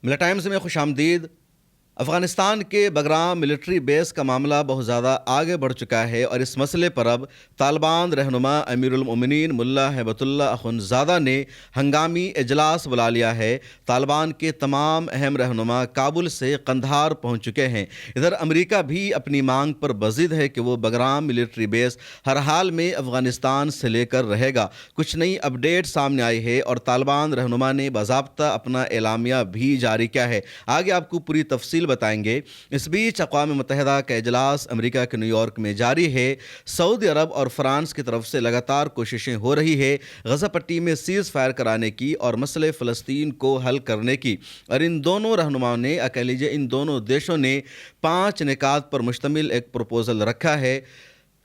ملا ٹائمز میں خوش آمدید۔ افغانستان کے بگرام ملٹری بیس کا معاملہ بہت زیادہ آگے بڑھ چکا ہے اور اس مسئلے پر اب طالبان رہنما امیر المومنین ملا ہیبت اللہ اخندزادہ نے ہنگامی اجلاس بلا لیا ہے۔ طالبان کے تمام اہم رہنما کابل سے قندھار پہنچ چکے ہیں۔ ادھر امریکہ بھی اپنی مانگ پر بضد ہے کہ وہ بگرام ملٹری بیس ہر حال میں افغانستان سے لے کر رہے گا۔ کچھ نئی اپڈیٹ سامنے آئی ہے اور طالبان رہنما نے باضابطہ اپنا اعلامیہ بھی جاری کیا ہے۔ آگے آپ کو پوری تفصیل بتائیں گے۔ اس بیچ اقوام متحدہ کا اجلاس امریکہ کے نیو یارک میں جاری ہے۔ سعودی عرب اور فرانس کی طرف سے لگاتار کوششیں ہو رہی ہے غزہ پٹی میں سیز فائر کرانے کی اور مسئلہ فلسطین کو حل کرنے کی، اور ان دونوں رہنماؤں نے ان دونوں دیشوں نے 5 نکات پر مشتمل ایک پروپوزل رکھا ہے۔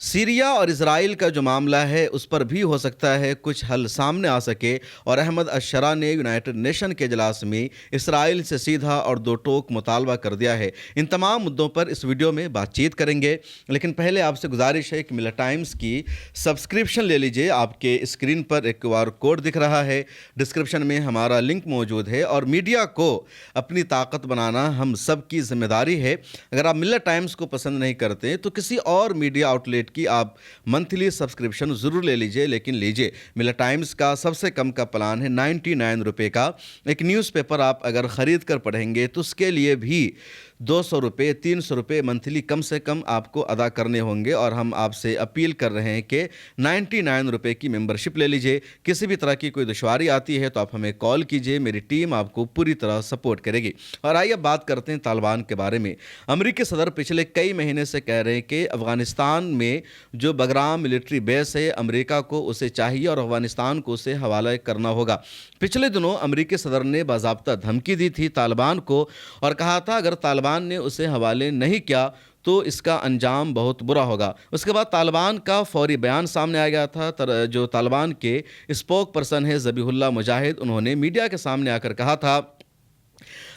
سیریا اور اسرائیل کا جو معاملہ ہے اس پر بھی ہو سکتا ہے کچھ حل سامنے آ سکے، اور احمد الشرا نے یونائٹڈ نیشن کے اجلاس میں اسرائیل سے سیدھا اور دو ٹوک مطالبہ کر دیا ہے۔ ان تمام مدوں پر اس ویڈیو میں بات چیت کریں گے، لیکن پہلے آپ سے گزارش ہے کہ ملا ٹائمز کی سبسکرپشن لے لیجئے۔ آپ کے اسکرین پر ایک QR کوڈ دکھ رہا ہے، ڈسکرپشن میں ہمارا لنک موجود ہے، اور میڈیا کو اپنی طاقت بنانا ہم سب کی ذمہ داری ہے۔ اگر آپ ملا ٹائمز کو پسند نہیں کرتے تو کسی اور میڈیا آؤٹ لیٹ کی آپ منتھلی سبسکرپشن ضرور لے لیجئے، لیکن لیجئے۔ ملا ٹائمز کا سب سے کم کا پلان ہے 99 روپے کا۔ ایک نیوز پیپر آپ اگر خرید کر پڑھیں گے تو اس کے لیے بھی 200 روپے 300 روپے منتھلی کم سے کم آپ کو ادا کرنے ہوں گے، اور ہم آپ سے اپیل کر رہے ہیں کہ 99 روپے کی ممبرشپ لے لیجئے۔ کسی بھی طرح کی کوئی دشواری آتی ہے تو آپ ہمیں کال کیجئے، میری ٹیم آپ کو پوری طرح سپورٹ کرے گی۔ اور آئیے اب بات کرتے ہیں طالبان کے بارے میں۔ امریکی صدر پچھلے کئی مہینے سے کہہ رہے ہیں کہ افغانستان میں جو بگرام ملٹری بیس ہے امریکہ کو اسے چاہیے اور افغانستان کو اسے حوالہ کرنا ہوگا۔ پچھلے دنوں امریکی صدر نے باضابطہ دھمکی دی تھی طالبان کو اور کہا تھا اگر طالبان نے اسے حوالے نہیں کیا تو اس کا انجام بہت برا ہوگا۔ اس کے بعد طالبان کا فوری بیان سامنے آ گیا تھا۔ جو طالبان کے اسپوک پرسن ہے ذبیح اللہ مجاہد، انہوں نے میڈیا کے سامنے آ کر کہا تھا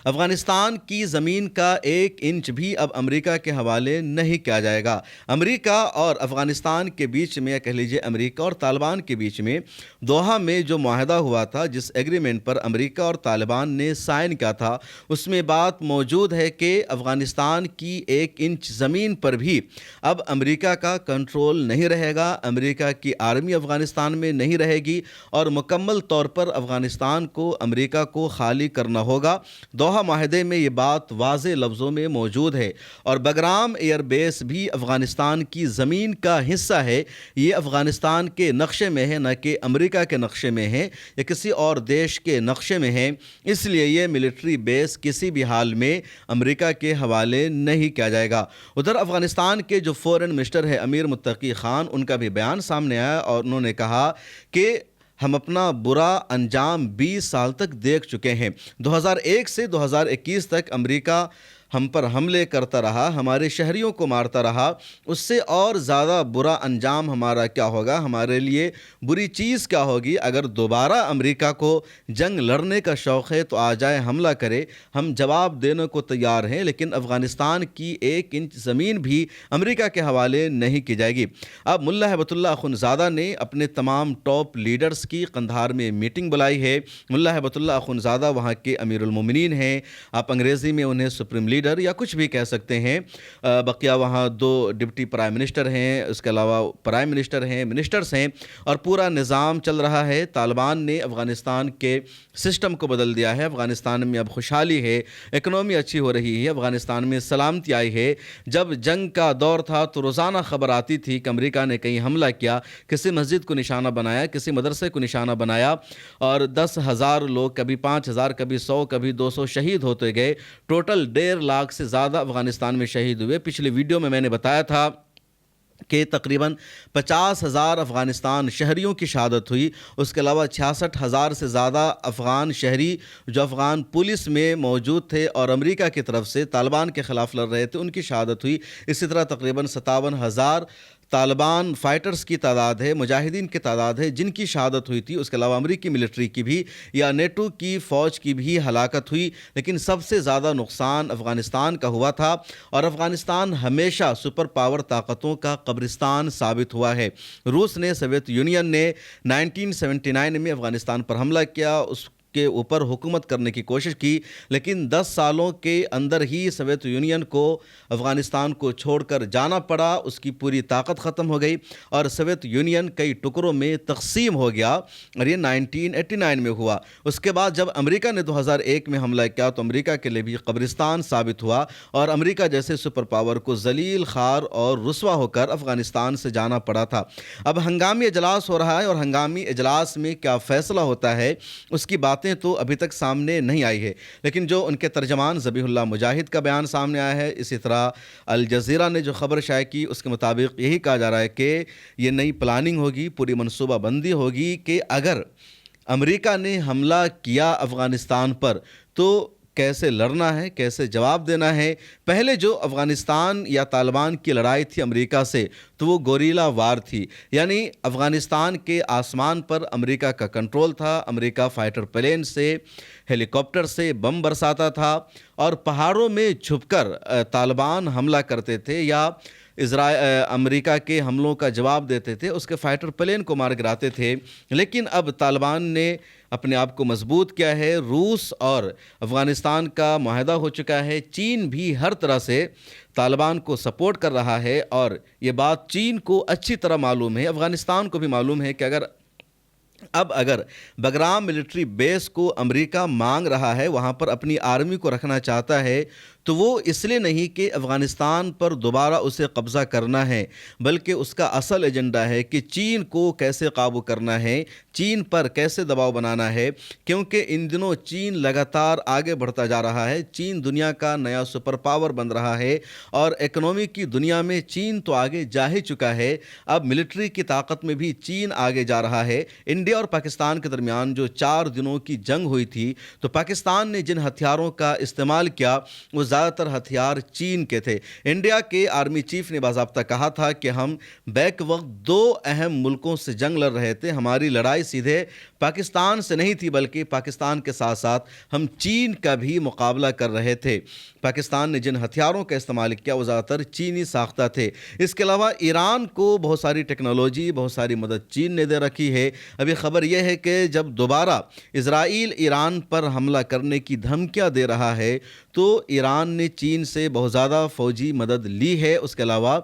افغانستان کی زمین کا 1 انچ بھی اب امریکہ کے حوالے نہیں کیا جائے گا۔ امریکہ اور افغانستان کے بیچ میں، یا کہہ لیجیے امریکہ اور طالبان کے بیچ میں دوحہ میں جو معاہدہ ہوا تھا، جس ایگریمنٹ پر امریکہ اور طالبان نے سائن کیا تھا، اس میں بات موجود ہے کہ افغانستان کی 1 انچ زمین پر بھی اب امریکہ کا کنٹرول نہیں رہے گا، امریکہ کی آرمی افغانستان میں نہیں رہے گی، اور مکمل طور پر افغانستان کو امریکہ کو خالی کرنا ہوگا۔ دوحہ معاہدے میں یہ بات واضح لفظوں میں موجود ہے، اور بگرام ایئر بیس بھی افغانستان کی زمین کا حصہ ہے۔ یہ افغانستان کے نقشے میں ہے، نہ کہ امریکہ کے نقشے میں ہے یا کسی اور دیش کے نقشے میں ہے۔ اس لیے یہ ملٹری بیس کسی بھی حال میں امریکہ کے حوالے نہیں کیا جائے گا۔ ادھر افغانستان کے جو فورن منسٹر ہے امیر متقی خان، ان کا بھی بیان سامنے آیا اور انہوں نے کہا کہ ہم اپنا برا انجام 20 سال تک دیکھ چکے ہیں۔ 2001 سے 2021 تک امریکہ ہم پر حملے کرتا رہا، ہمارے شہریوں کو مارتا رہا۔ اس سے اور زیادہ برا انجام ہمارا کیا ہوگا، ہمارے لیے بری چیز کیا ہوگی اگر دوبارہ امریکہ کو جنگ لڑنے کا شوق ہے تو آ جائے حملہ کرے، ہم جواب دینے کو تیار ہیں، لیکن افغانستان کی 1 انچ زمین بھی امریکہ کے حوالے نہیں کی جائے گی۔ اب ملا ہیبت اللہ اخندزادہ نے اپنے تمام ٹاپ لیڈرز کی قندھار میں میٹنگ بلائی ہے۔ ملا ہیبت اللہ اخندزادہ وہاں کے امیر المومنین ہیں، آپ انگریزی میں انہیں سپریم لیڈر یا کچھ بھی کہہ سکتے ہیں۔ بقیہ وہاں 2 ڈپٹی پرائم منسٹر ہیں، اس کے علاوہ پرائم منسٹر ہیں، منسٹرز ہیں، اور پورا نظام چل رہا ہے۔ طالبان نے افغانستان کے سسٹم کو بدل دیا ہے، افغانستان میں اب خوشحالی ہے، اکنومی اچھی ہو رہی ہے، افغانستان میں سلامتی آئی ہے۔ جب جنگ کا دور تھا تو روزانہ خبر آتی تھی کہ امریکہ نے کہیں حملہ کیا، کسی مسجد کو نشانہ بنایا، کسی مدرسے کو نشانہ بنایا، اور 10,000 لوگ، کبھی 5,000، کبھی 100، کبھی 200 شہید ہوتے گئے۔ ٹوٹل 1.5 لاکھ سے زیادہ افغانستان میں شہید ہوئے۔ پچھلی ویڈیو میں نے بتایا تھا کہ تقریباً 50,000 افغانستان شہریوں کی شہادت ہوئی، اس کے علاوہ 66,000 سے زیادہ افغان شہری جو افغان پولیس میں موجود تھے اور امریکہ کی طرف سے طالبان کے خلاف لڑ رہے تھے، ان کی شہادت ہوئی۔ اسی طرح تقریباً 57,000 طالبان فائٹرز کی تعداد ہے، مجاہدین کی تعداد ہے جن کی شہادت ہوئی تھی۔ اس کے علاوہ امریکی ملٹری کی بھی یا نیٹو کی فوج کی بھی ہلاکت ہوئی، لیکن سب سے زیادہ نقصان افغانستان کا ہوا تھا، اور افغانستان ہمیشہ سپر پاور طاقتوں کا قبرستان ثابت ہوا ہے۔ روس نے، سوویت یونین نے 1979 میں افغانستان پر حملہ کیا، اس کے اوپر حکومت کرنے کی کوشش کی، لیکن 10 سالوں کے اندر ہی سوویت یونین کو افغانستان کو چھوڑ کر جانا پڑا، اس کی پوری طاقت ختم ہو گئی اور سوویت یونین کئی ٹکڑوں میں تقسیم ہو گیا، اور یہ 1989 میں ہوا۔ اس کے بعد جب امریکہ نے 2001 میں حملہ کیا تو امریکہ کے لیے بھی قبرستان ثابت ہوا، اور امریکہ جیسے سپر پاور کو ذلیل، خوار اور رسوا ہو کر افغانستان سے جانا پڑا تھا۔ اب ہنگامی اجلاس ہو رہا ہے، اور ہنگامی اجلاس میں کیا فیصلہ ہوتا ہے اس کی باتیں تو ابھی تک سامنے نہیں آئی ہے، لیکن جو ان کے ترجمان ذبیح اللہ مجاہد کا بیان سامنے آیا ہے، اسی طرح الجزیرہ نے جو خبر شائع کی اس کے مطابق یہی کہا جا رہا ہے کہ یہ نئی پلاننگ ہوگی، پوری منصوبہ بندی ہوگی کہ اگر امریکہ نے حملہ کیا افغانستان پر تو کیسے لڑنا ہے، کیسے جواب دینا ہے۔ پہلے جو افغانستان یا طالبان کی لڑائی تھی امریکہ سے تو وہ گوریلا وار تھی، یعنی افغانستان کے آسمان پر امریکہ کا کنٹرول تھا، امریکہ فائٹر پلین سے، ہیلی کاپٹر سے بم برساتا تھا، اور پہاڑوں میں چھپ کر طالبان حملہ کرتے تھے یا امریکہ کے حملوں کا جواب دیتے تھے، اس کے فائٹر پلین کو مار گراتے تھے۔ لیکن اب طالبان نے اپنے آپ کو مضبوط کیا ہے، روس اور افغانستان کا معاہدہ ہو چکا ہے، چین بھی ہر طرح سے طالبان کو سپورٹ کر رہا ہے، اور یہ بات چین کو اچھی طرح معلوم ہے، افغانستان کو بھی معلوم ہے کہ اگر بگرام ملٹری بیس کو امریکہ مانگ رہا ہے، وہاں پر اپنی آرمی کو رکھنا چاہتا ہے، تو وہ اس لیے نہیں کہ افغانستان پر دوبارہ اسے قبضہ کرنا ہے، بلکہ اس کا اصل ایجنڈا ہے کہ چین کو کیسے قابو کرنا ہے، چین پر کیسے دباؤ بنانا ہے، کیونکہ ان دنوں چین لگاتار آگے بڑھتا جا رہا ہے، چین دنیا کا نیا سپر پاور بن رہا ہے، اور اکنومی کی دنیا میں چین تو آگے جا ہی چکا ہے، اب ملٹری کی طاقت میں بھی چین آگے جا رہا ہے۔ انڈیا اور پاکستان کے درمیان جو 4 دنوں کی جنگ ہوئی تھی تو پاکستان نے جن ہتھیاروں کا استعمال کیا وہ زیادہ تر ہتھیار چین کے تھے۔ انڈیا کے آرمی چیف نے باضابطہ کہا تھا کہ ہم بیک وقت 2 اہم ملکوں سے جنگ لڑ رہے تھے، ہماری لڑائی سیدھے پاکستان سے نہیں تھی بلکہ پاکستان کے ساتھ ساتھ ہم چین کا بھی مقابلہ کر رہے تھے۔ پاکستان نے جن ہتھیاروں کا استعمال کیا وہ زیادہ تر چینی ساختہ تھے۔ اس کے علاوہ ایران کو بہت ساری ٹیکنالوجی، بہت ساری مدد چین نے دے رکھی ہے۔ ابھی خبر یہ ہے کہ جب دوبارہ اسرائیل ایران پر حملہ کرنے کی دھمکیاں دے رہا ہے تو ایران نے چین سے بہت زیادہ فوجی مدد لی ہے، اس کے علاوہ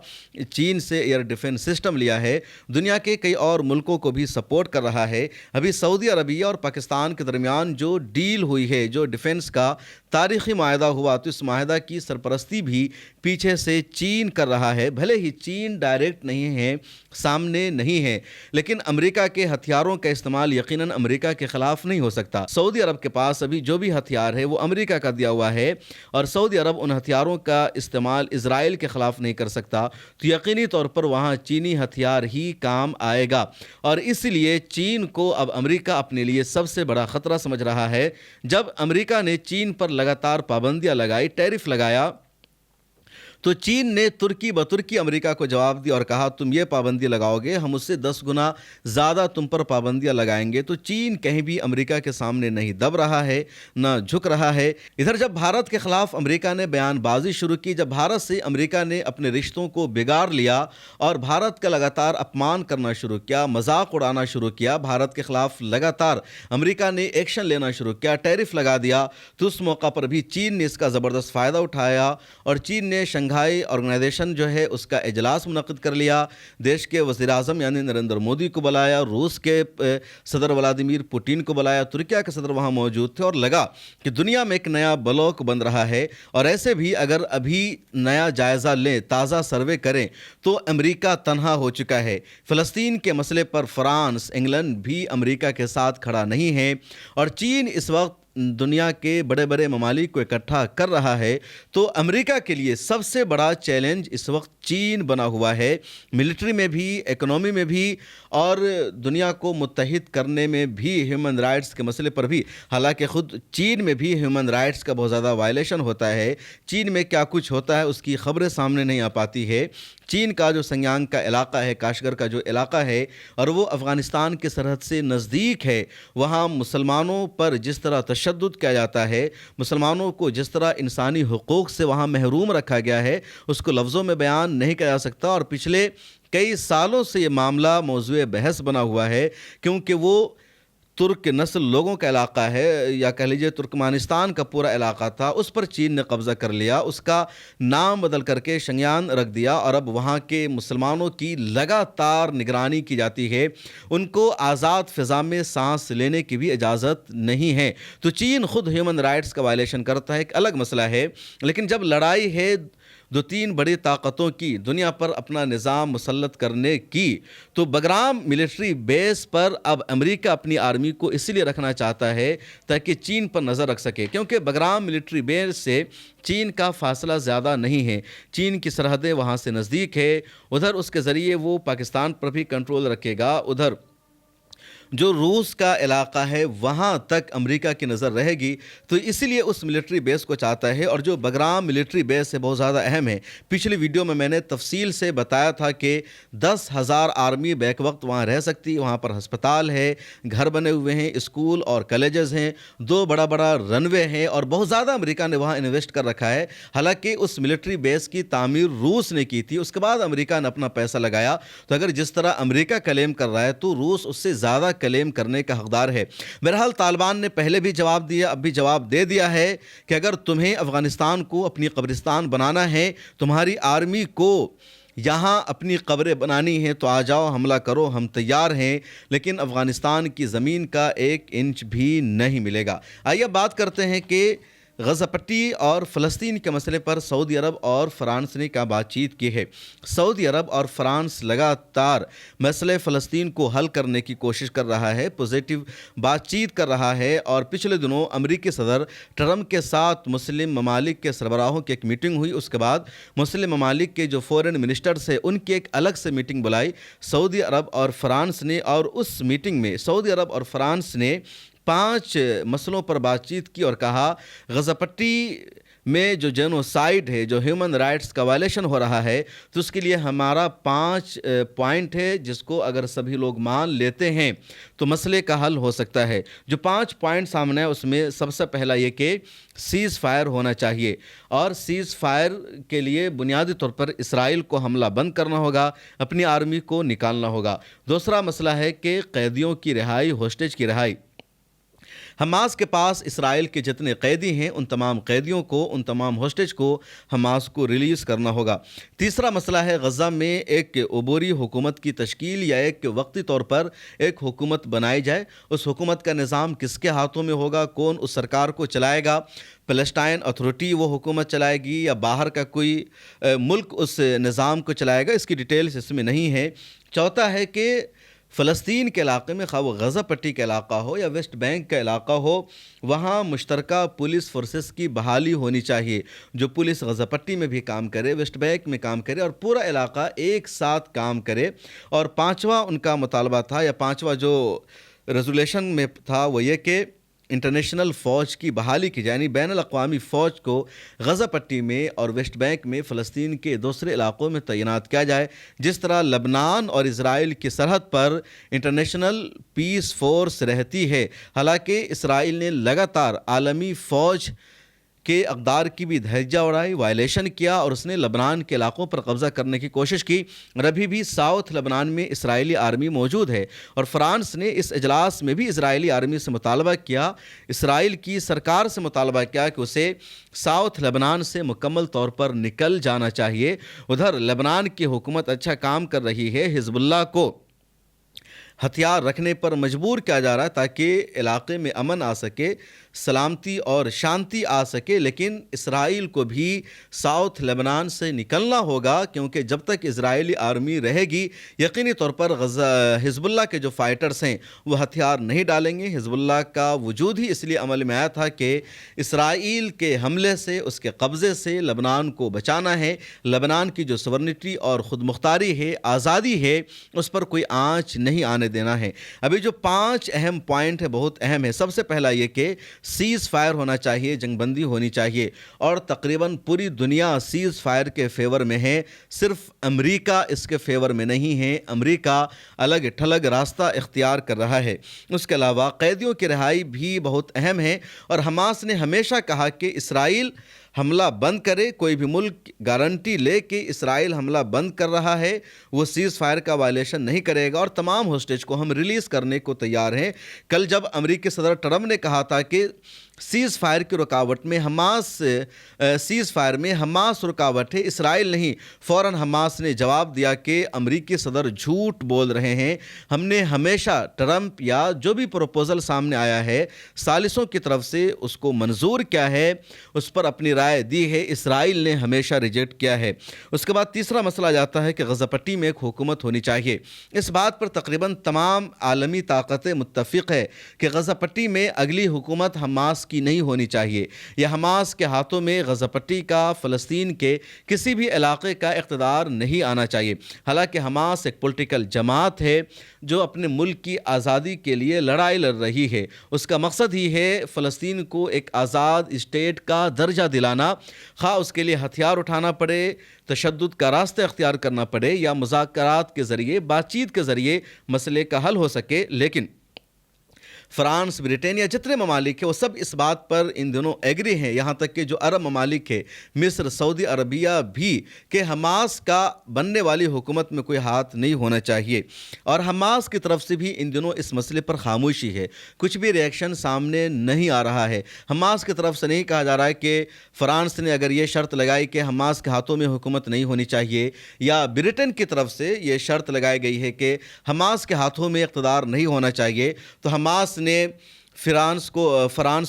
چین سے ایئر ڈیفنس سسٹم لیا ہے، دنیا کے کئی اور ملکوں کو بھی سپورٹ کر رہا ہے۔ ابھی سعودی عربیہ اور پاکستان کے درمیان جو ڈیل ہوئی ہے، جو ڈیفنس کا تاریخی معاہدہ ہوا، تو اس معاہدہ کی سرپرستی بھی پیچھے سے چین کر رہا ہے۔ بھلے ہی چین ڈائریکٹ نہیں ہے، سامنے نہیں ہے، لیکن امریکہ کے ہتھیاروں کا استعمال یقیناً امریکہ کے خلاف نہیں ہو سکتا۔ سعودی عرب کے پاس ابھی جو بھی ہتھیار ہے وہ امریکہ کا دیا ہوا ہے، اور سعودی عرب ان ہتھیاروں کا استعمال اسرائیل کے خلاف نہیں کر سکتا، تو یقینی طور پر وہاں چینی ہتھیار ہی کام آئے گا، اور اس لیے چین کو اب امریکہ اپنے لیے سب سے بڑا خطرہ سمجھ رہا ہے۔ جب امریکہ نے چین پر لگاتار پابندیاں لگائی، ٹیرف لگایا، تو چین نے ترکی بترکی امریکہ کو جواب دیا اور کہا تم یہ پابندی لگاؤ گے، ہم اس سے 10 گنا زیادہ تم پر پابندیاں لگائیں گے۔ تو چین کہیں بھی امریکہ کے سامنے نہیں دب رہا ہے، نہ جھک رہا ہے۔ ادھر جب بھارت کے خلاف امریکہ نے بیان بازی شروع کی، جب بھارت سے امریکہ نے اپنے رشتوں کو بگاڑ لیا اور بھارت کا لگاتار اپمان کرنا شروع کیا، مذاق اڑانا شروع کیا، بھارت کے خلاف لگاتار امریکہ نے ایکشن لینا شروع کیا، ٹیرف لگا دیا، تو اس موقع پر بھی چین نے اس کا زبردست فائدہ اٹھایا، اور چین نے شنگھائی آرگنائزیشن جو ہے اس کا اجلاس منعقد کر لیا، دیش کے وزیر اعظم یعنی نریندر مودی کو بلایا، روس کے صدر ولادیمیر پوٹین کو بلایا، ترکیہ کے صدر وہاں موجود تھے، اور لگا کہ دنیا میں ایک نیا بلاک بن رہا ہے۔ اور ایسے بھی اگر ابھی نیا جائزہ لیں، تازہ سروے کریں تو امریکہ تنہا ہو چکا ہے۔ فلسطین کے مسئلے پر فرانس، انگلینڈ بھی امریکہ کے ساتھ کھڑا نہیں ہے، اور چین اس وقت دنیا کے بڑے بڑے ممالک کو اکٹھا کر رہا ہے۔ تو امریکہ کے لیے سب سے بڑا چیلنج اس وقت چین بنا ہوا ہے، ملٹری میں بھی، اکنومی میں بھی، اور دنیا کو متحد کرنے میں بھی، ہیومن رائٹس کے مسئلے پر بھی۔ حالانکہ خود چین میں بھی ہیومن رائٹس کا بہت زیادہ وائلیشن ہوتا ہے، چین میں کیا کچھ ہوتا ہے اس کی خبریں سامنے نہیں آ پاتی ہے۔ چین کا جو سنگیانگ کا علاقہ ہے، کاشغر کا جو علاقہ ہے، اور وہ افغانستان کے سرحد سے نزدیک ہے، وہاں مسلمانوں پر جس طرح تشدد کیا جاتا ہے، مسلمانوں کو جس طرح انسانی حقوق سے وہاں محروم رکھا گیا ہے، اس کو لفظوں میں بیان نہیں کیا جا سکتا، اور پچھلے کئی سالوں سے یہ معاملہ موضوع بحث بنا ہوا ہے، کیونکہ وہ ترک نسل لوگوں کا علاقہ ہے، یا کہہ لیجیے ترکمانستان کا پورا علاقہ تھا، اس پر چین نے قبضہ کر لیا، اس کا نام بدل کر کے شنگیان رکھ دیا، اور اب وہاں کے مسلمانوں کی لگاتار نگرانی کی جاتی ہے، ان کو آزاد فضا میں سانس لینے کی بھی اجازت نہیں ہے۔ تو چین خود ہیومن رائٹس کا وائلیشن کرتا ہے، ایک الگ مسئلہ ہے، لیکن جب لڑائی ہے دو تین بڑی طاقتوں کی دنیا پر اپنا نظام مسلط کرنے کی، تو بگرام ملٹری بیس پر اب امریکہ اپنی آرمی کو اس لیے رکھنا چاہتا ہے تاکہ چین پر نظر رکھ سکے، کیونکہ بگرام ملٹری بیس سے چین کا فاصلہ زیادہ نہیں ہے، چین کی سرحدیں وہاں سے نزدیک ہے، ادھر اس کے ذریعے وہ پاکستان پر بھی کنٹرول رکھے گا، ادھر جو روس کا علاقہ ہے وہاں تک امریکہ کی نظر رہے گی، تو اسی لیے اس ملٹری بیس کو چاہتا ہے، اور جو بگرام ملٹری بیس ہے بہت زیادہ اہم ہے۔ پچھلی ویڈیو میں نے تفصیل سے بتایا تھا کہ 10,000 آرمی بیک وقت وہاں رہ سکتی، وہاں پر ہسپتال ہے، گھر بنے ہوئے ہیں، اسکول اور کالجز ہیں، 2 بڑا رن وے ہیں، اور بہت زیادہ امریکہ نے وہاں انویسٹ کر رکھا ہے۔ حالانکہ اس ملٹری بیس کی تعمیر روس نے کی تھی، اس کے بعد امریکہ نے اپنا پیسہ لگایا، تو اگر جس طرح امریکہ کلیم کر رہا ہے تو روس اس سے زیادہ کلیم کرنے کا حقدار ہے۔ بہرحال طالبان نے پہلے بھی جواب دیا، اب بھی جواب دے دیا ہے کہ اگر تمہیں افغانستان کو اپنی قبرستان بنانا ہے، تمہاری آرمی کو یہاں اپنی قبریں بنانی ہیں، تو آ جاؤ، حملہ کرو، ہم تیار ہیں، لیکن افغانستان کی زمین کا 1 انچ بھی نہیں ملے گا۔ آئیے بات کرتے ہیں کہ غزہ پٹی اور فلسطین کے مسئلے پر سعودی عرب اور فرانس نے کیا بات چیت کی ہے۔ سعودی عرب اور فرانس لگاتار مسئلہ فلسطین کو حل کرنے کی کوشش کر رہا ہے، پوزیٹیو بات چیت کر رہا ہے، اور پچھلے دنوں امریکی صدر ٹرمپ کے ساتھ مسلم ممالک کے سربراہوں کی ایک میٹنگ ہوئی، اس کے بعد مسلم ممالک کے جو فورن منسٹرز ہیں ان کی ایک الگ سے میٹنگ بلائی سعودی عرب اور فرانس نے، اور اس میٹنگ میں سعودی عرب اور فرانس نے 5 مسئلوں پر بات چیت کی، اور کہا غزہ پٹی میں جو جینوسائیڈ ہے، جو ہیومن رائٹس کا وائلیشن ہو رہا ہے، تو اس کے لیے ہمارا 5 پوائنٹ ہے، جس کو اگر سبھی لوگ مان لیتے ہیں تو مسئلے کا حل ہو سکتا ہے۔ جو 5 پوائنٹ سامنے ہے اس میں سب سے پہلا یہ کہ سیز فائر ہونا چاہیے، اور سیز فائر کے لیے بنیادی طور پر اسرائیل کو حملہ بند کرنا ہوگا، اپنی آرمی کو نکالنا ہوگا۔ دوسرا مسئلہ ہے کہ قیدیوں کی رہائی، ہوسٹیج کی رہائی۔ حماس کے پاس اسرائیل کے جتنے قیدی ہیں ان تمام قیدیوں کو، ان تمام ہوسٹیج کو حماس کو ریلیز کرنا ہوگا۔ تیسرا مسئلہ ہے غزہ میں ایک عبوری حکومت کی تشکیل، یا ایک وقتی طور پر ایک حکومت بنائی جائے۔ اس حکومت کا نظام کس کے ہاتھوں میں ہوگا، کون اس سرکار کو چلائے گا؟ پیلسٹائن اتھارٹی وہ حکومت چلائے گی، یا باہر کا کوئی ملک اس نظام کو چلائے گا؟ اس کی ڈیٹیلز اس میں نہیں ہے۔ چوتھا ہے کہ فلسطین کے علاقے میں، خواہ وہ غزہ پٹی کا علاقہ ہو یا ویسٹ بینک کا علاقہ ہو، وہاں مشترکہ پولیس فورسز کی بحالی ہونی چاہیے، جو پولیس غزہ پٹی میں بھی کام کرے، ویسٹ بینک میں کام کرے، اور پورا علاقہ ایک ساتھ کام کرے۔ اور 5واں ان کا مطالبہ تھا، یا 5واں جو ریزولیشن میں تھا، وہ یہ کہ انٹرنیشنل فوج کی بحالی کی جائے، یعنی بین الاقوامی فوج کو غزہ پٹی میں اور ویسٹ بینک میں فلسطین کے دوسرے علاقوں میں تعینات کیا جائے، جس طرح لبنان اور اسرائیل کی سرحد پر انٹرنیشنل پیس فورس رہتی ہے۔ حالانکہ اسرائیل نے لگاتار عالمی فوج کے اقدار کی بھی دھجہ اڑائی، وائلیشن کیا، اور اس نے لبنان کے علاقوں پر قبضہ کرنے کی کوشش کی، اور ابھی بھی ساؤتھ لبنان میں اسرائیلی آرمی موجود ہے۔ اور فرانس نے اس اجلاس میں بھی اسرائیلی آرمی سے مطالبہ کیا، اسرائیل کی سرکار سے مطالبہ کیا کہ اسے ساؤتھ لبنان سے مکمل طور پر نکل جانا چاہیے۔ ادھر لبنان کی حکومت اچھا کام کر رہی ہے، حزب اللہ کو ہتھیار رکھنے پر مجبور کیا جا رہا ہے تاکہ علاقے میں امن آ سکے، سلامتی اور شانتی آ سکے، لیکن اسرائیل کو بھی ساؤتھ لبنان سے نکلنا ہوگا، کیونکہ جب تک اسرائیلی آرمی رہے گی یقینی طور پر حزب اللہ کے جو فائٹرز ہیں وہ ہتھیار نہیں ڈالیں گے۔ حزب اللہ کا وجود ہی اس لیے عمل میں آیا تھا کہ اسرائیل کے حملے سے، اس کے قبضے سے لبنان کو بچانا ہے، لبنان کی جو سورنٹی اور خود مختاری ہے، آزادی ہے، اس پر کوئی آنچ نہیں آنے دینا ہے۔ ابھی جو 5 اہم پوائنٹ ہے بہت اہم ہے۔ سب سے پہلا یہ کہ سیز فائر ہونا چاہیے، جنگ بندی ہونی چاہیے، اور تقریباً پوری دنیا سیز فائر کے فیور میں ہے، صرف امریکہ اس کے فیور میں نہیں ہے۔ امریکہ الگ ٹھلگ راستہ اختیار کر رہا ہے۔ اس کے علاوہ قیدیوں کی رہائی بھی بہت اہم ہے، اور حماس نے ہمیشہ کہا کہ اسرائیل حملہ بند کرے. کوئی بھی ملک گارنٹی لے کہ اسرائیل حملہ بند کر رہا ہے وہ سیز فائر کا وائلیشن نہیں کرے گا اور تمام ہوسٹیج کو ہم ریلیز کرنے کو تیار ہیں. کل جب امریکی صدر ٹرمپ نے کہا تھا کہ سیز فائر کی رکاوٹ میں حماس رکاوٹ ہے اسرائیل نہیں، فوراً حماس نے جواب دیا کہ امریکی صدر جھوٹ بول رہے ہیں. ہم نے ہمیشہ ٹرمپ یا جو بھی پروپوزل سامنے آیا ہے ثالثوں کی طرف سے اس کو منظور کیا ہے، اس پر اپنی رائے دی ہے. اسرائیل نے ہمیشہ ریجیکٹ کیا ہے. اس کے بعد تیسرا مسئلہ جاتا ہے کہ غزہ پٹی میں ایک حکومت ہونی چاہیے. اس بات پر تقریباً تمام عالمی طاقتیں متفق ہے کہ غزہ پٹی میں اگلی حکومت حماس کی نہیں ہونی چاہیے. یہ حماس کے ہاتھوں میں غزہ پٹی کا فلسطین کے کسی بھی علاقے کا اقتدار نہیں آنا چاہیے. حالانکہ حماس ایک پولیٹیکل جماعت ہے جو اپنے ملک کی آزادی کے لیے لڑائی لڑ رہی ہے. اس کا مقصد ہی ہے فلسطین کو ایک آزاد اسٹیٹ کا درجہ دلانا، خواہ اس کے لیے ہتھیار اٹھانا پڑے، تشدد کا راستہ اختیار کرنا پڑے یا مذاکرات کے ذریعے، بات چیت کے ذریعے مسئلے کا حل ہو سکے. لیکن فرانس، برطانیہ، جتنے ممالک ہیں وہ سب اس بات پر ان دنوں ایگری ہیں، یہاں تک کہ جو عرب ممالک ہے مصر، سعودی عربیہ بھی، کہ حماس کا بننے والی حکومت میں کوئی ہاتھ نہیں ہونا چاہیے. اور حماس کی طرف سے بھی ان دنوں اس مسئلے پر خاموشی ہے، کچھ بھی ریئیکشن سامنے نہیں آ رہا ہے. حماس کی طرف سے نہیں کہا جا رہا ہے کہ فرانس نے اگر یہ شرط لگائی کہ حماس کے ہاتھوں میں حکومت نہیں ہونی چاہیے، یا برٹن کی طرف سے یہ شرط لگائی گئی ہے کہ حماس کے ہاتھوں میں اقتدار نہیں ہونا چاہیے، تو حماس نے فرانس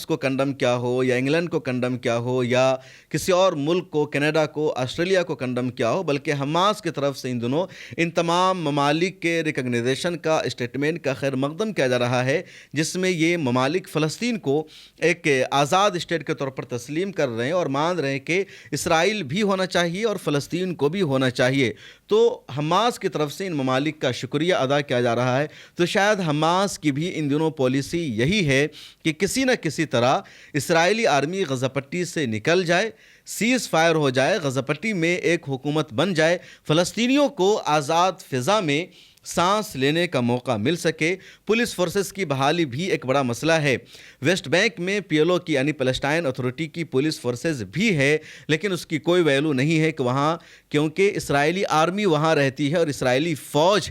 کو کنڈم کیا ہو یا انگلینڈ کو کنڈم کیا ہو یا کسی اور ملک کو، کینیڈا کو، آسٹریلیا کو کنڈم کیا ہو، بلکہ حماس کی طرف سے ان دنوں ان تمام ممالک کے ریکگنیزیشن کا اسٹیٹمنٹ کا خیر مقدم کیا جا رہا ہے، جس میں یہ ممالک فلسطین کو ایک آزاد اسٹیٹ کے طور پر تسلیم کر رہے ہیں اور مان رہے ہیں کہ اسرائیل بھی ہونا چاہیے اور فلسطین کو بھی ہونا چاہیے. تو حماس کی طرف سے ان ممالک کا شکریہ ادا کیا جا رہا ہے. تو شاید حماس کی بھی ان دنوں پالیسی یہی ہے کہ کسی نہ کسی طرح اسرائیلی آرمی غزہ پٹی سے نکل جائے، سیز فائر ہو جائے، غزہ پٹی میں ایک حکومت بن جائے، فلسطینیوں کو آزاد فضا میں سانس لینے کا موقع مل سکے. پولیس فورسز کی بحالی بھی ایک بڑا مسئلہ ہے. ویسٹ بینک میں PLO کی یعنی پیلسٹائن اتھارٹی کی پولیس فورسز بھی ہے، لیکن اس کی کوئی ویلو نہیں ہے کہ وہاں، کیونکہ اسرائیلی آرمی وہاں رہتی ہے اور اسرائیلی فوج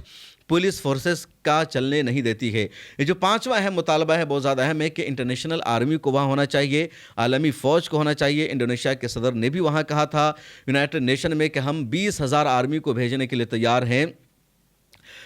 پولیس فورسز کا چلنے نہیں دیتی ہے. یہ جو پانچواں اہم مطالبہ ہے بہت زیادہ اہم ہے کہ انٹرنیشنل آرمی کو وہاں ہونا چاہیے، عالمی فوج کو ہونا چاہیے. انڈونیشیا کے صدر نے بھی وہاں کہا تھا یونائٹڈ نیشن میں کہ ہم 20,000 آرمی کو بھیجنے کے لیے تیار ہیں،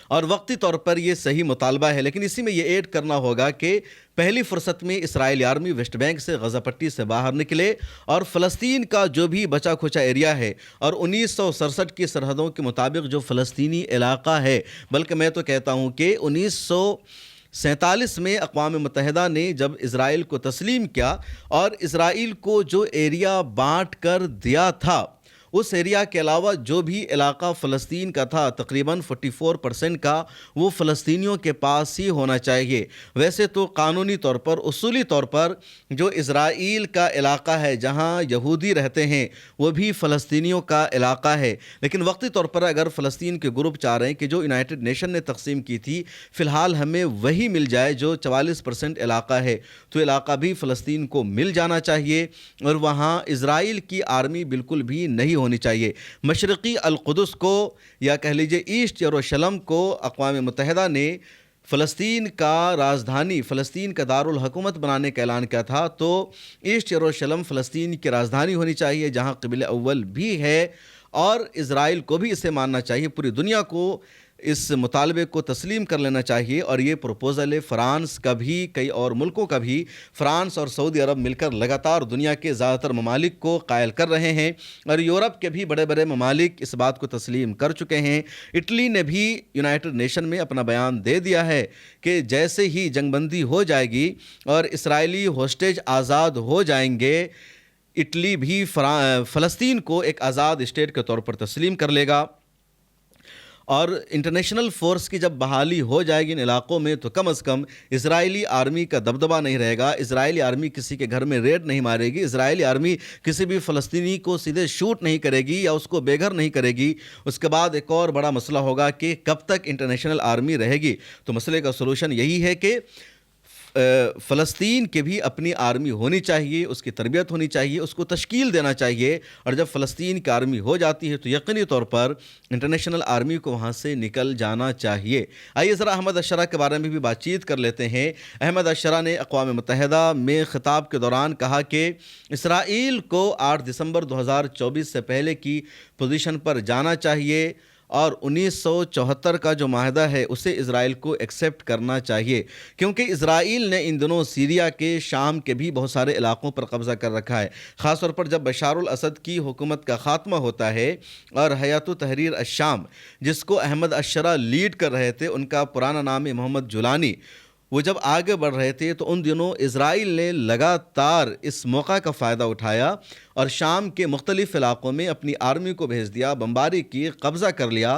اور وقتی طور پر یہ صحیح مطالبہ ہے. لیکن اسی میں یہ ایڈ کرنا ہوگا کہ پہلی فرصت میں اسرائیلی آرمی ویسٹ بینک سے غزہ پٹی سے باہر نکلے اور فلسطین کا جو بھی بچا کھچا ایریا ہے اور 1967 کی سرحدوں کے مطابق جو فلسطینی علاقہ ہے، بلکہ میں تو کہتا ہوں کہ 1947 میں اقوام متحدہ نے جب اسرائیل کو تسلیم کیا اور اسرائیل کو جو ایریا بانٹ کر دیا تھا، اس ایریا کے علاوہ جو بھی علاقہ فلسطین کا تھا تقریباً 44% کا وہ فلسطینیوں کے پاس ہی ہونا چاہیے. ویسے تو قانونی طور پر، اصولی طور پر جو اسرائیل کا علاقہ ہے جہاں یہودی رہتے ہیں وہ بھی فلسطینیوں کا علاقہ ہے، لیکن وقتی طور پر اگر فلسطین کے گروپ چاہ رہے ہیں کہ جو یونائٹڈ نیشن نے تقسیم کی تھی فی الحال ہمیں وہی مل جائے جو 44% علاقہ ہے، تو علاقہ بھی فلسطین کو مل جانا چاہیے اور وہاں اسرائیل کی آرمی بالکل بھی نہیں ہونی چاہیے. مشرقی القدس کو یا کہہ لیجئے ایسٹ یروشلم کو اقوام متحدہ نے فلسطین کا راجدھانی، فلسطین کا دارالحکومت بنانے کا اعلان کیا تھا، تو ایسٹ یروشلم فلسطین کی راجدھانی ہونی چاہیے جہاں قبلہ اول بھی ہے، اور اسرائیل کو بھی اسے ماننا چاہیے. پوری دنیا کو اس مطالبے کو تسلیم کر لینا چاہیے. اور یہ پروپوزل ہے فرانس کا بھی، کئی اور ملکوں کا بھی. فرانس اور سعودی عرب مل کر لگاتار دنیا کے زیادہ تر ممالک کو قائل کر رہے ہیں، اور یورپ کے بھی بڑے بڑے ممالک اس بات کو تسلیم کر چکے ہیں. اٹلی نے بھی یونائٹڈ نیشن میں اپنا بیان دے دیا ہے کہ جیسے ہی جنگ بندی ہو جائے گی اور اسرائیلی ہوسٹیج آزاد ہو جائیں گے، اٹلی بھی فلسطین کو ایک آزاد اسٹیٹ کے طور پر تسلیم کر لے گا. اور انٹرنیشنل فورس کی جب بحالی ہو جائے گی ان علاقوں میں تو کم از کم اسرائیلی آرمی کا دبدبہ نہیں رہے گا. اسرائیلی آرمی کسی کے گھر میں ریڈ نہیں مارے گی، اسرائیلی آرمی کسی بھی فلسطینی کو سیدھے شوٹ نہیں کرے گی یا اس کو بے گھر نہیں کرے گی. اس کے بعد ایک اور بڑا مسئلہ ہوگا کہ کب تک انٹرنیشنل آرمی رہے گی. تو مسئلے کا سولوشن یہی ہے کہ فلسطین کے بھی اپنی آرمی ہونی چاہیے، اس کی تربیت ہونی چاہیے، اس کو تشکیل دینا چاہیے، اور جب فلسطین کی آرمی ہو جاتی ہے تو یقینی طور پر انٹرنیشنل آرمی کو وہاں سے نکل جانا چاہیے۔ آئیے ذرا احمد الشرح کے بارے میں بھی بات چیت کر لیتے ہیں۔ احمد الشرح نے اقوام متحدہ میں خطاب کے دوران کہا کہ اسرائیل کو 8 دسمبر 2024 سے پہلے کی پوزیشن پر جانا چاہیے، اور 1974 کا جو معاہدہ ہے اسے اسرائیل کو ایکسیپٹ کرنا چاہیے، کیونکہ اسرائیل نے ان دنوں سیریا کے شام کے بھی بہت سارے علاقوں پر قبضہ کر رکھا ہے، خاص طور پر جب بشار الاسد کی حکومت کا خاتمہ ہوتا ہے اور حیات تحریر الشام، جس کو احمد الشرح لیڈ کر رہے تھے، ان کا پرانا نام ہے محمد جولانی، وہ جب آگے بڑھ رہے تھے تو ان دنوں اسرائیل نے لگاتار اس موقع کا فائدہ اٹھایا اور شام کے مختلف علاقوں میں اپنی آرمی کو بھیج دیا، بمباری کی، قبضہ کر لیا۔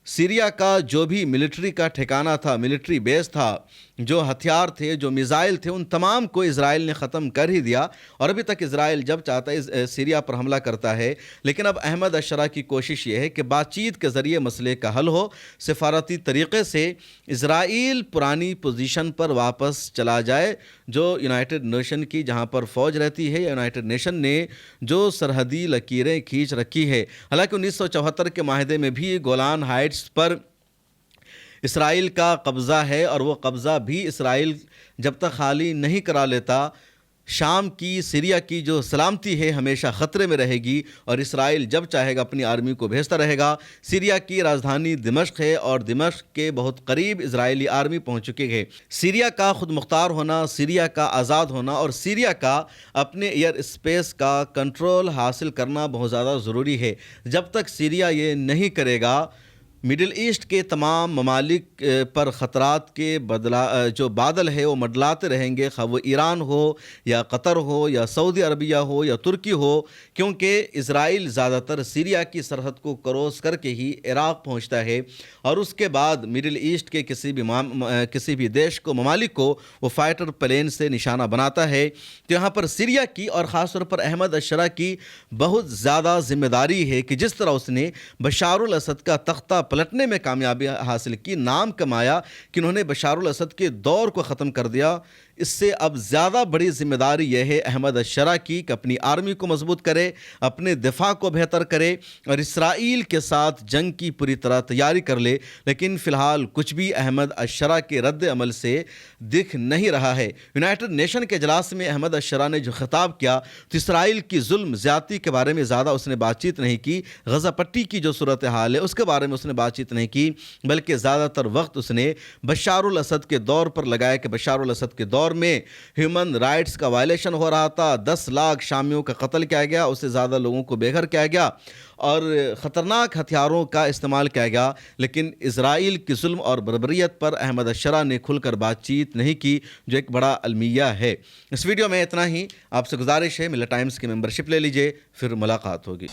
سیریا کا جو بھی ملٹری کا ٹھکانہ تھا، ملٹری بیس تھا، جو ہتھیار تھے، جو میزائل تھے، ان تمام کو اسرائیل نے ختم کر ہی دیا، اور ابھی تک اسرائیل جب چاہتا ہے سیریا پر حملہ کرتا ہے۔ لیکن اب احمد الشرح کی کوشش یہ ہے کہ بات چیت کے ذریعے مسئلے کا حل ہو، سفارتی طریقے سے اسرائیل پرانی پوزیشن پر واپس چلا جائے، جو یونائٹڈ نیشن کی جہاں پر فوج رہتی ہے، یا یونائٹڈ نیشن نے جو سرحدی لکیریں کھینچ رکھی ہے۔ حالانکہ 1974 کے معاہدے میں بھی گولان ہائٹس پر اسرائیل کا قبضہ ہے، اور وہ قبضہ بھی اسرائیل جب تک خالی نہیں کرا لیتا، شام کی، سیریا کی جو سلامتی ہے ہمیشہ خطرے میں رہے گی، اور اسرائیل جب چاہے گا اپنی آرمی کو بھیجتا رہے گا۔ سیریا کی راجدھانی دمشق ہے، اور دمشق کے بہت قریب اسرائیلی آرمی پہنچ چکی ہے۔ سیریا کا خود مختار ہونا، سیریا کا آزاد ہونا، اور سیریا کا اپنے ایئر اسپیس کا کنٹرول حاصل کرنا بہت زیادہ ضروری ہے۔ جب تک سیریا یہ نہیں کرے گا، مڈل ایسٹ کے تمام ممالک پر خطرات کے جو بادل ہے وہ منڈلاتے رہیں گے، خواہ وہ ایران ہو یا قطر ہو یا سعودی عربیہ ہو یا ترکی ہو، کیونکہ اسرائیل زیادہ تر سیریا کی سرحد کو کراس کر کے ہی عراق پہنچتا ہے، اور اس کے بعد مڈل ایسٹ کے کسی بھی دیش کو، ممالک کو وہ فائٹر پلین سے نشانہ بناتا ہے۔ تو یہاں پر سیریا کی اور خاص طور پر احمد الشرح کی بہت زیادہ ذمہ داری ہے کہ جس طرح اس نے بشار الاسد کا تختہ پلٹنے میں کامیابی حاصل کی، نام کمایا کہ انہوں نے بشار الاسد کے دور کو ختم کر دیا، اس سے اب زیادہ بڑی ذمہ داری یہ ہے احمد الشرح کی کہ اپنی آرمی کو مضبوط کرے، اپنے دفاع کو بہتر کرے، اور اسرائیل کے ساتھ جنگ کی پوری طرح تیاری کر لے۔ لیکن فی الحال کچھ بھی احمد الشرح کے رد عمل سے دکھ نہیں رہا ہے۔ یونائٹڈ نیشن کے اجلاس میں احمد الشرح نے جو خطاب کیا تو اسرائیل کی ظلم زیادتی کے بارے میں زیادہ اس نے بات چیت نہیں کی، غزہ پٹی کی جو صورتحال ہے اس کے بارے میں اس نے بات چیت نہیں کی، بلکہ زیادہ تر وقت اس نے بشار الاسد کے دور پر لگایا کہ بشار الاسد کے دور میں ہیومن رائٹس کا وائلیشن ہو رہا تھا، 10 لاکھ شامیوں کا قتل کیا گیا، اس سے زیادہ لوگوں کو بے گھر کیا گیا، اور خطرناک ہتھیاروں کا استعمال کیا گیا۔ لیکن اسرائیل کی ظلم اور بربریت پر احمد الشرح نے کھل کر بات چیت نہیں کی، جو ایک بڑا المیہ ہے۔ اس ویڈیو میں اتنا ہی۔ آپ سے گزارش ہے ملت ٹائمز کی ممبرشپ لے لیجئے، پھر ملاقات ہوگی۔